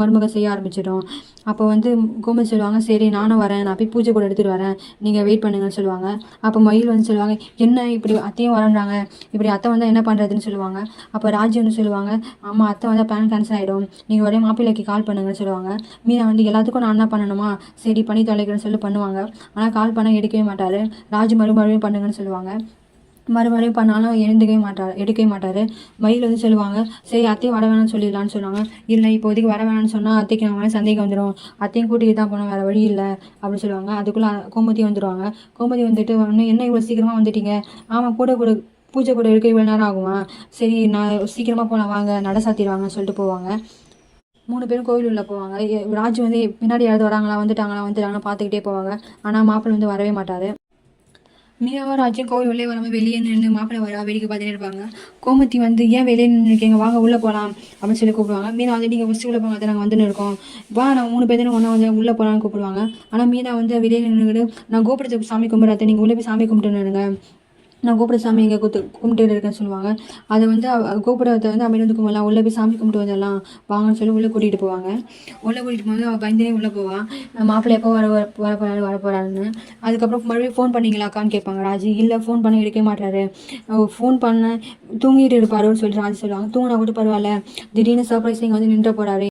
மருமக செய்ய ஆரம்பிச்சிடும். அப்போ வந்து கோமதி சொல்லுவாங்க, சரி நானும் வரேன், நான் போய் பூஜை கூட எடுத்துகிட்டு வரேன், நீங்கள் வெயிட் பண்ணுங்கன்னு சொல்லுவாங்க. அப்போ மயில் வந்து சொல்லுவாங்க, என்ன இப்படி அத்தையும் வரேன்றாங்க, இப்படி அத்தை வந்தால் என்ன பண்ணுறதுன்னு சொல்லுவாங்க. அப்போ ராஜி வந்து சொல்லுவாங்க, ஆமாம் அத்தை வந்தால் பிளான் கேன்சல் ஆகிடும், நீங்கள் உடனே மாப்பிள்ளைக்கு கால் பண்ணுங்கன்னு சொல்லுவாங்க. மீனா வந்து எல்லாத்துக்கும் நான் தான் பண்ணணுமா, சரி பண்ணி தொலைக்கிறேன்னு சொல்லி பண்ணுவாங்க. ஆனால் கால் பண்ண எடுக்கவே மாட்டார். ராஜு மறுபடியும் பண்ணுங்கன்னு சொல்லுவாங்க. மறுபடியும் பண்ணாலும் எடுக்கவே மாட்டார். மயில் வந்து சொல்லுவாங்க, சரி அத்தையும் வர வேணாம்னு சொல்லிடலான்னு சொல்லுவாங்க. இல்லை இப்போதைக்கு வர வேணாம்னு சொன்னால் அத்தைக்கு நம்ம மேலே சந்தேகம் வந்துடும், அத்தையும் கூட்டிகிட்டு தான் போனோம், வேறு வழி இல்லை அப்படின்னு சொல்லுவாங்க. அதுக்குள்ளே கோமதி வந்துடுவாங்க. கோமதி வந்துட்டு ஒன்று, என்ன இவ்வளோ சீக்கிரமாக வந்துட்டீங்க? ஆமாம் கூட பூஜை கூட எடுக்க இவ்வளோ நேரம் ஆகுமா, சரி நான் சீக்கிரமாக போகலாம் வாங்க, நட சாத்திடுவாங்கன்னு சொல்லிட்டு போவாங்க. 3 பேரும் கோவில் உள்ள போவாங்க. ராஜு வந்து பின்னாடி யாராவது வராங்களா, வந்துட்டாங்களா பார்த்துக்கிட்டே போவாங்க. ஆனால் மாப்பிள்ளை வந்து வரவே மாட்டார். மீனாவும் ராஜும் கோவில் உள்ளே வராமல் வெளியே நின்று மாப்பிள்ளை வரா வேடிக்கை பார்த்துட்டே இருப்பாங்க. கோமதி வந்து, ஏன் வெளியே நின்று இருக்கீங்க, வாங்க உள்ளே போகலாம் அப்படின்னு சொல்லி கூப்பிடுவாங்க. மீனா வந்து, நீங்கள் ஃபஸ்ட்டு உள்ளே போங்க, நாங்கள் வந்துன்னு இருக்கோம், வா நான் 3 பேரும் ஒன்றா வந்து உள்ளே போகலான்னு கூப்பிடுவாங்க. ஆனால் மீனா வந்து வெளியே நின்றுக்கிட்டு, நான் கோபுரத்துக்கு சாமி கும்பிட்றேன், நீங்கள் உள்ளே போய் சாமி கும்பிட்டுருங்க, நான் கோபுர சாமி இங்கே கும்பிட்டு இருக்கேன்னு சொல்லுவாங்க. அதை வந்து கோபுரத்தை வந்து அமைதி வந்து கும்பிடலாம், உள்ளே போய் சாமி கும்பிட்டு வந்துடலாம் வாங்கன்னு சொல்லி உள்ளே கூட்டிகிட்டு போவாங்க. உள்ளே கூட்டிகிட்டு போகும்போது அவள் பயந்தே உள்ளே போவாள். மாப்பிள்ளை எப்போ வரப்போறாருன்னு. அதுக்கப்புறம் மறுபடியும் ஃபோன் பண்ணிங்களாக்கான்னு கேட்பாங்க ராஜி. இல்லை ஃபோன் பண்ண எடுக்க மாட்டாரு, ஃபோன் பண்ண தூங்கிட்டு இருப்பாருன்னு சொல்லி ராஜி சொல்லுவாங்க. தூங்கினா கூட பரவாயில்ல, திடீர்னு சர்ப்ரைஸ் இங்கே வந்து நின்ற போகிறாரு.